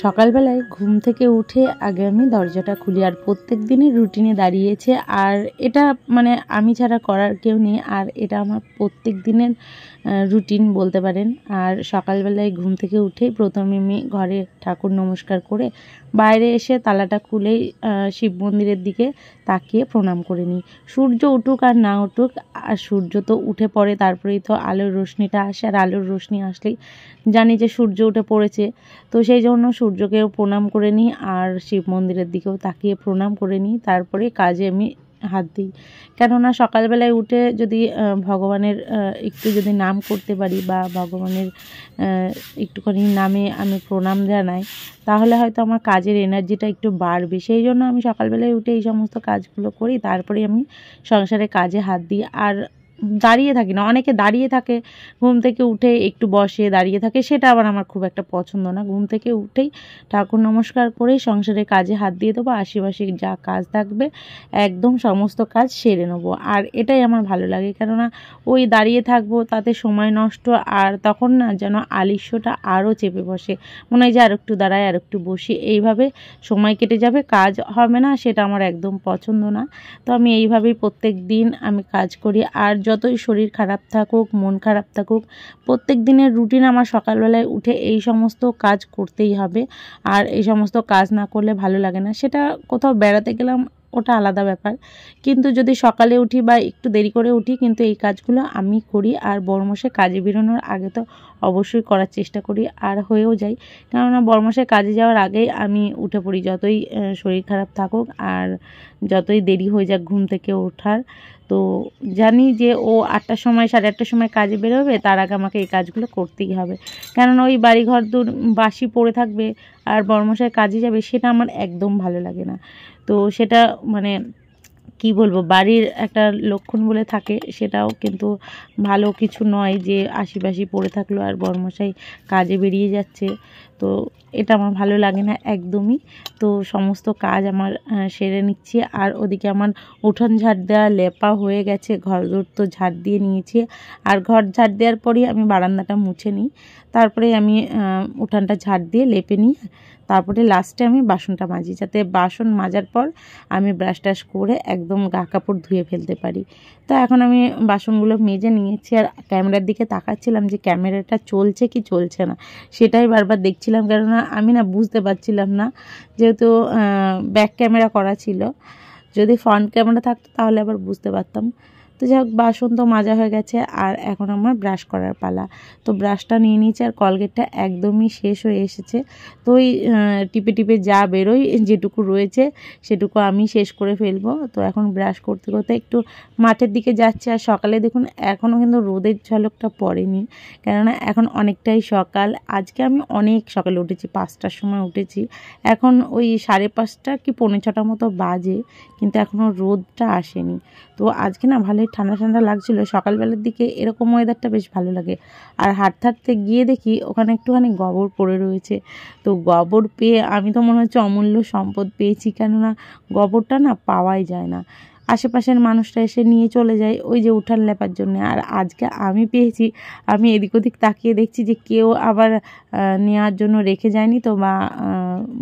সকালবেলায় ঘুম থেকে উঠে আগে আমি দরজাটা খুলি, আর প্রত্যেক দিনের রুটিনে দাঁড়িয়েছে। আর এটা মানে আমি ছাড়া করার কেউ নেই, আর এটা আমার প্রত্যেক দিনের রুটিন বলতে পারেন। আর সকালবেলায় ঘুম থেকে উঠেই প্রথমে আমি ঘরে ঠাকুর নমস্কার করে বাইরে এসে তালাটা খুলেই শিব মন্দিরের দিকে তাকিয়ে প্রণাম করে নিই। সূর্য উঠুক আর না উঠুক, আর সূর্য তো উঠে পড়ে, তারপরেই তো আলোর রোশনিটা আসে, আর আলোর রোশনি আসলেই জানি যে সূর্য উঠে পড়েছে। তো সেই জন্য সূর্যকেও প্রণাম করে নিই, আর শিব মন্দিরের দিকেও তাকিয়ে প্রণাম করে নিই, তারপরে কাজে আমি হাত দিই। কেননা সকালবেলায় উঠে যদি ভগবানের একটু যদি নাম করতে পারি, বা ভগবানের একটুখানি নামে আমি প্রণাম জানাই, তাহলে হয়তো আমার কাজের এনার্জিটা একটু বাড়বে। সেই জন্য আমি সকালবেলায় উঠে এই সমস্ত কাজগুলো করি, তারপরে আমি সংসারে কাজে হাত দিই। আর দাঁড়িয়ে থাকি না, অনেকে দাঁড়িয়ে থাকে, ঘুম থেকে উঠে একটু বসে দাঁড়িয়ে থাকে, সেটা আবার আমার খুব একটা পছন্দ না। ঘুম থেকে উঠেই ঠাকুর নমস্কার করেই সংসারের কাজে হাত দিয়ে দেবো, আশেপাশে যা কাজ থাকবে একদম সমস্ত কাজ সেরে নেবো। আর এটাই আমার ভালো লাগে, কেননা ওই দাঁড়িয়ে থাকবো তাতে সময় নষ্ট, আর তখন না যেন আলস্যটা আরও চেপে বসে, মনে হয় যে আর একটু দাঁড়ায় আর একটু বসি, এইভাবে সময় কেটে যাবে, কাজ হবে না, সেটা আমার একদম পছন্দ না। তো আমি এইভাবেই প্রত্যেক দিন আমি কাজ করি। আর যতই শরীর খারাপ থাকুক, মন খারাপ থাকুক, প্রত্যেক দিনের রুটিন আমার সকালবেলায় উঠে এই সমস্ত কাজ করতেই হবে। আর এই সমস্ত কাজ না করলে ভালো লাগে না। সেটা কোথাও বেড়াতে গেলাম, ওটা আলাদা ব্যাপার, কিন্তু যদি সকালে উঠি বা একটু দেরি করে উঠি, কিন্তু এই কাজগুলো আমি করি। আর বড়মশাই কাজে বেরোনোর আগে তো অবশ্যই করার চেষ্টা করি, আর হয়েও যাই। কেননা বড়মশাই কাজে যাওয়ার আগেই আমি উঠে পড়ি, যতই শরীর খারাপ থাকুক আর যতই দেরি হয়ে যাক ঘুম থেকে ওঠার। তো জানি যে ও 8টার সময় 8:30টার সময় কাজে বেরোবে, তার আগে আমাকে এই কাজগুলো করতেই হবে। কেননা ওই বাড়িঘর দূর বাসি পড়ে থাকবে আর বড়মশাই কাজে যাবে, সেটা আমার একদম ভালো লাগে না। তো সেটা মানে কি বলবো, বাড়ির একটা লক্ষণ বলে থাকে, সেটাও কিন্তু ভালো কিছু নয় যে আশিপাশি পড়ে থাকলো আর বড়মশাই কাজে বেরিয়ে যাচ্ছে। তো এটা আমার ভালো লাগে না একদমই। তো সমস্ত কাজ আমার সেরে নিচ্ছি, আর ওদিকে আমার উঠোন ঝাড় দেওয়া লেপা হয়ে গেছে, ঘর তো ঝাড় দিয়ে নিয়েছি। আর ঘর ঝাড় দেওয়ার পরই আমি বারান্দাটা মুছে নিই, তারপরে আমি উঠানটা ঝাড় দিয়ে লেপে নিই, তারপরে লাস্টে আমি বাসনটা মাজি, যাতে বাসন মাজার পর আমি ব্রাশ টাশ করে একদম গা কাপড় ধুয়ে ফেলতে পারি। তো এখন আমি বাসনগুলো মেজে নিয়েছি, আর ক্যামেরার দিকে তাকাচ্ছিলাম যে ক্যামেরাটা চলছে কি চলছে না, সেটাই বারবার দেখছিলাম। কেননা আমি না বুঝতে পারছিলাম না, যেহেতু ব্যাক ক্যামেরা করা ছিল। যদি ফ্রন্ট ক্যামেরা থাকতো তাহলে আবার বুঝতে পারতাম। তো যাই হোক, বাসন তো মাজা হয়ে গেছে, আর এখন আমার ব্রাশ করার পালা। তো ব্রাশটা নিয়ে নিয়েছি, আর কলগেটটা একদমই শেষ হয়ে এসেছে। তো ওই টিপে টিপে যা বেরোয়, যেটুকু রয়েছে সেটুকু আমি শেষ করে ফেলবো। তো এখন ব্রাশ করতে করতে একটু মাঠের দিকে যাচ্ছে। আর সকালে দেখুন এখনও কিন্তু রোদের ঝলকটা পড়েনি, কেননা এখন অনেকটাই সকাল। আজকে আমি অনেক সকালে উঠেছি, 5টার সময় উঠেছি, এখন ওই 5:30 কি 5:45 মতো বাজে, কিন্তু এখনও রোদটা আসেনি। তো আজকে না ভালোই ঠান্ডা ঠান্ডা লাগছিলো, সকালবেলার দিকে এরকম ওয়েদারটা বেশ ভালো লাগে। আর হাঁটতে হাঁটতে গিয়ে দেখি ওখানে একটুখানি গোবর পড়ে রয়েছে। তো গোবর পেয়ে আমি তো মনে হচ্ছে অমূল্য সম্পদ পেয়েছি, কেননা গোবরটা না পাওয়াই যায় না, আশেপাশের মানুষরা এসে নিয়ে চলে যায় ওই যে উঠান লেপার জন্য। আর আজকে আমি পেয়েছি, আমি এদিক ওদিক তাকিয়ে দেখছি যে কেউ আবার নেওয়ার জন্য রেখে যায়নি তো, বা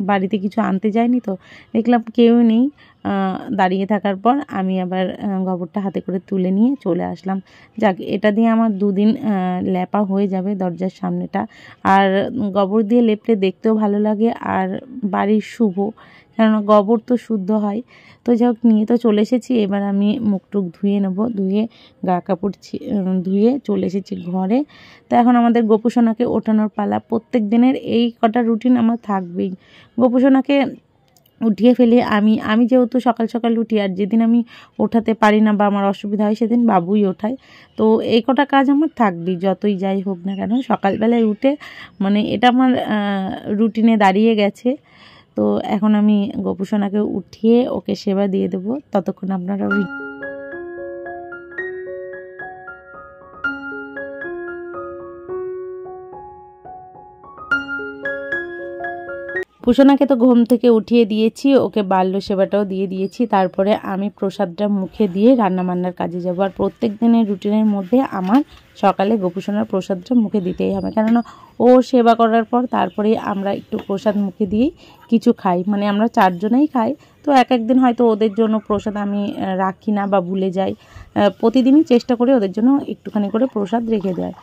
বাড়িতে কিছু আনতে যায়নি, তো দেখলাম কেউ নেই। দাঁড়িয়ে থাকার পর আমি আবার গোবরটা হাতে করে তুলে নিয়ে চলে আসলাম। যাক, এটা দিয়ে আমার 2 দিন লেপা হয়ে যাবে দরজার সামনেটা। আর গোবর দিয়ে লেপলে দেখতেও ভালো লাগে, আর বাড়ির শুভ, কেননা গোবর তো শুদ্ধ হয়। তো যাই হোক, নিয়ে তো চলে এসেছি, এবার আমি মুখ টুক ধুয়ে নেব, ধুয়ে গা কাপড় ধুয়ে চলে এসেছি ঘরে। তো এখন আমাদের গোপুসোনাকে ওঠানোর পালা। প্রত্যেক দিনের এই কটা রুটিন আমার থাকবেই। গোপুসোনাকে উঠিয়ে ফেলে আমি যেহেতু সকাল সকাল উঠি, আর যেদিন আমি ওঠাতে পারি না বা আমার অসুবিধা হয় সেদিন বাবুই ওঠায়। তো এই কটা কাজ আমার থাকবেই, যতই যাই হোক না কেন সকালবেলায় উঠে, মানে এটা আমার রুটিনে দাঁড়িয়ে গেছে। তো এখন আমি গোপুসোনাকে উঠিয়ে ওকে সেবা দিয়ে দেবো, ততক্ষণ আপনারা পুষনাকে তো ঘুম থেকে উঠিয়ে দিয়েছি, ওকে বাল্য সেবাটাও দিয়ে দিয়েছি। তারপরে আমি প্রসাদটা মুখে দিয়ে রান্নাবান্নার কাজে যাব। আর প্রত্যেক দিনের রুটিনের মধ্যে আমার সকালে গোপুসোনার প্রসাদটা মুখে দিতেই হবে, কেননা ও সেবা করার পর তারপরেই আমরা একটু প্রসাদ মুখে দিয়েই কিছু খাই। মানে আমরা 4 জনেই খাই, তো এক একদিন হয়তো ওদের জন্য প্রসাদ আমি রাখি না বা ভুলে যাই। প্রতিদিনই চেষ্টা করি ওদের জন্য একটুখানি করে প্রসাদ রেখে দেয়।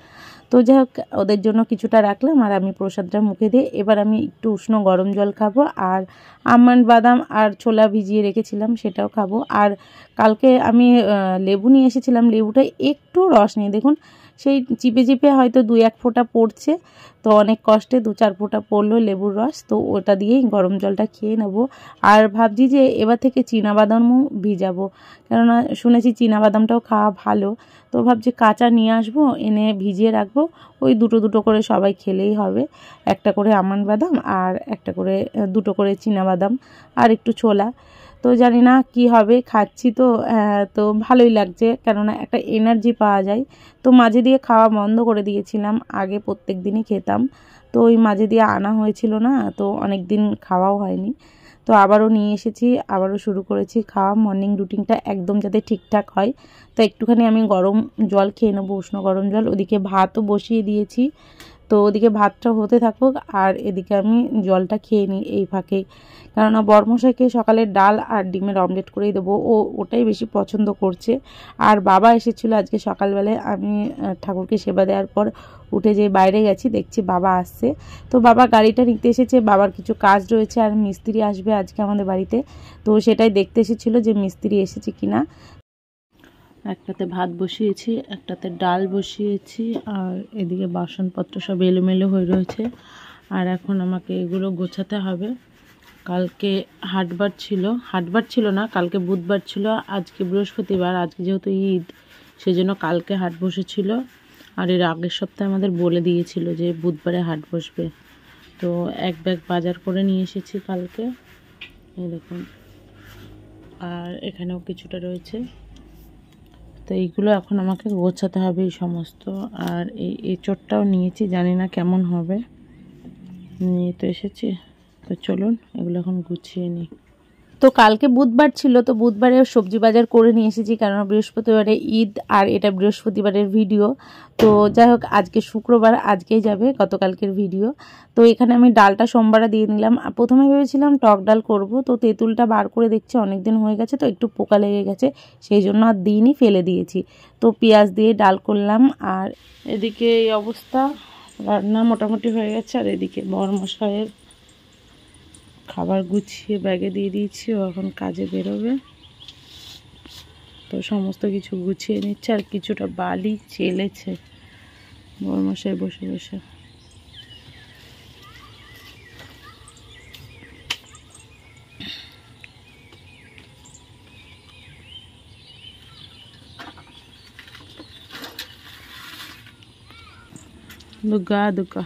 তো যাই হোক, ওদের জন্য কিছুটা রাখলাম আর আমি প্রসাদটা মুখে দিয়ে এবার আমি একটু উষ্ণ গরম জল খাবো। আর আমন্ড বাদাম আর ছোলা ভিজিয়ে রেখেছিলাম সেটাও খাবো। আর কালকে আমি লেবু নিয়ে এসেছিলাম, লেবুটা একটু রস নেই, দেখুন সেই চিপে চিপে হয়তো 2-1 ফোঁটা পড়ছে, তো অনেক কষ্টে 2-4 ফোঁটা পড়লো লেবুর রস, তো ওটা দিয়েই গরম জলটা খেয়ে নেব। আর ভাবছি যে এবার থেকে চীনাবাদামও ভিজাবো, কেননা শুনেছি চীনাবাদামটাও খাওয়া ভালো। তো ভাবছি কাঁচা নিয়ে আসবো, এনে ভিজিয়ে রাখবো, ওই দুটো করে সবাই খেলেই হবে। একটা করে আমন্ড বাদাম আর একটা করে 2টো করে চীনাবাদাম আর একটু ছোলা। তো জানি না কি হবে, খাচ্ছি তো তো ভালোই লাগছে, কেননা একটা এনার্জি পাওয়া যায়। তো মাঝে দিয়ে খাওয়া বন্ধ করে দিয়েছিলাম, আগে প্রত্যেক দিনই খেতাম, তো ওই মাঝে দিয়ে আনা হয়েছিল না, তো অনেক দিন খাওয়াও হয়নি। তো আবারও নিয়ে এসেছি, আবারও শুরু করেছি খাওয়া। মর্নিং রুটিনটা একদম যাতে ঠিকঠাক হয়, তো একটুখানি আমি গরম জল খেয়ে নেবো, উষ্ণ গরম জল। ওদিকে ভাতও বসিয়ে দিয়েছি, তো ওদিকে ভাতটা হতে থাকুক আর এদিকে আমি জলটা খেয়ে নিই এই ফাঁকে, কেননা বরমশাইকে সকালে ডাল আর ডিমের অমলেট করেই দেবো, ও ওটাই বেশি পছন্দ করছে। আর বাবা এসেছিলো আজকে সকালবেলায়, আমি ঠাকুরকে সেবা দেওয়ার পর উঠে যে বাইরে গেছি, দেখছি বাবা আসছে। তো বাবা গাড়িটা নিতে এসেছে, বাবার কিছু কাজ রয়েছে আর মিস্ত্রি আসবে আজকে আমাদের বাড়িতে, তো সেটাই দেখতে এসেছিলো যে মিস্ত্রি এসেছে কিনা। একটাতে ভাত বসিয়েছি, একটাতে ডাল বসিয়েছি, আর এদিকে বাসনপত্র সব এলোমেলো হয়ে রয়েছে। আর এখন আমাকে এগুলো গোছাতে হবে। কালকে হাটবার ছিল না, কালকে বুধবার ছিল, আজকে বৃহস্পতিবার, আজকে যেহেতু ঈদ সেজন্য কালকে হাট বসেছিল। আর এর আগের সপ্তাহে আমাদের বলে দিয়েছিল যে বুধবারে হাট বসবে। তো এক ব্যাগ বাজার করে নিয়ে এসেছি কালকে, এই দেখুন। আর এখানেও কিছুটা রয়েছে, তো এইগুলো এখন আমাকে গোছাতে হবে এই সমস্ত। আর এই এঁচোড়টাও নিয়েছি, জানি না কেমন হবে, নিয়ে তো এসেছি। তো চলুন এগুলো এখন গুছিয়ে নিই। তো কালকে বুধবার ছিল, তো বুধবারে সবজি বাজার করে নিয়ে এসেছি, কারণ বৃহস্পতিবারে ঈদ আর এটা বৃহস্পতিবারের ভিডিও। তো যাই হোক, আজকে শুক্রবার, আজকেই যাবে গতকালকের ভিডিও। তো এখানে আমি ডালটা সোমবারে দিয়ে নিলাম। প্রথমে ভেবেছিলাম টক ডাল করব, তো তেঁতুলটা বার করে দেখছি অনেক দিন হয়ে গেছে, তো একটু পোকা লেগে গেছে, সেই জন্য আর দিইনি, ফেলে দিয়েছি। তো পেঁয়াজ দিয়ে ডাল করলাম। আর এদিকে এই অবস্থা, রান্না মোটামুটি হয়ে গেছে। আর এদিকে বরমশাইয়ের খাবার গুছিয়ে ব্যাগে দিয়ে দিয়েছি, ও এখন কাজে বেরোবে, তো সমস্ত কিছু গুছিয়ে নিচ্ছে। আর কিছুটা বালি চেলেছে বরমশাই বসে বসে। দুগা দুগা।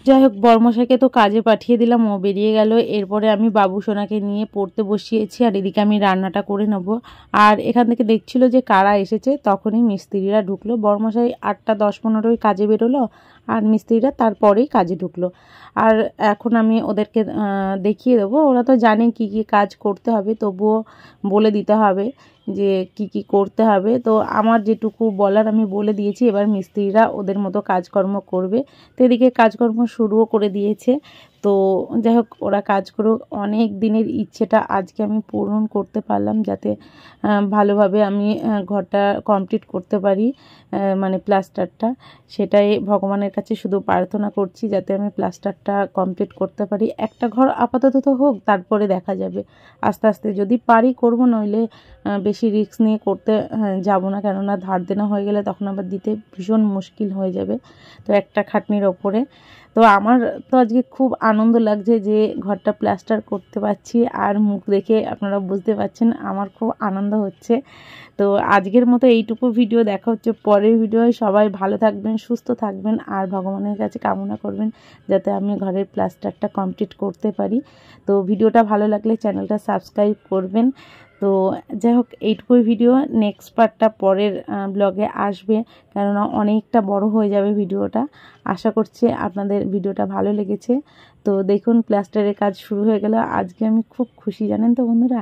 যাই হোক, বরমশাইকে তো কাজে পাঠিয়ে দিলাম, ও বেরিয়ে গেল। এরপরে আমি বাবু সোনাকে নিয়ে পড়তে বসিয়েছি, আর এদিকে আমি রান্নাটা করে নেব। আর এখান থেকে দেখছিল যে কারা এসেছে, তখনই মিস্ত্রিরা ঢুকলো। বরমশাই 8টা 10-15 কাজে বেরোলো, আর মিস্ত্রিরা তারপরেই কাজে ঢুকলো। আর এখন আমি ওদেরকে দেখিয়ে দেবো, ওরা তো জানে কি কি কাজ করতে হবে, তবুও বলে দিতে হবে যে কি কি করতে হবে। তো আমার যেটুকু বলার আমি বলে দিয়েছি, এবার মিস্ত্রিরা ওদের মতো কাজকর্ম করবে। তো এদিকে কাজকর্ম শুরুও করে দিয়েছে। তো যাই হোক, ওরা কাজ করুক, অনেক দিনের ইচ্ছেটা আজকে আমি পূরণ করতে পারলাম, যাতে ভালোভাবে আমি ঘরটা কমপ্লিট করতে পারি, মানে প্লাস্টারটা। সেটাই ভগবানের কাছে শুধু প্রার্থনা করছি, যাতে আমি প্লাস্টারটা কমপ্লিট করতে পারি। একটা ঘর আপাতত তো হোক, তারপরে দেখা যাবে, আস্তে আস্তে যদি পারি করব, নইলে বেশি রিস্ক নিয়ে করতে যাব না, কেননা ধার দেনা হয়ে গেলে তখন আবার দিতে ভীষণ মুশকিল হয়ে যাবে। তো একটা খাটনির ওপরে তো আমার তো আজকে খুব আনন্দ লাগছে যে ঘরটা প্লাস্টার করতে পারছি, আর মুখ দেখে আপনারা বুঝতে পারছেন আমার খুব আনন্দ হচ্ছে। তো আজকের মতো এইটুকু ভিডিও, দেখা হচ্ছে পরের ভিডিওয়। সবাই ভালো থাকবেন, সুস্থ থাকবেন, আর ভগবানের কাছে কামনা করবেন যাতে আমি ঘরের প্লাস্টারটা কমপ্লিট করতে পারি। তো ভিডিওটা ভালো লাগলে চ্যানেলটা সাবস্ক্রাইব করবেন। তো যাই হোক, এইটুকুই ভিডিও। নেক্সট পার্টটা পরের ব্লগে আসবে, কেননা অনেকটা বড় হয়ে যাবে ভিডিওটা। আশা করছি আপনাদের ভিডিওটা ভালো লেগেছে। তো দেখুন প্লাস্টারের কাজ শুরু হয়ে গেল। আজকে আমি খুব খুশি, জানেন তো বন্ধুরা।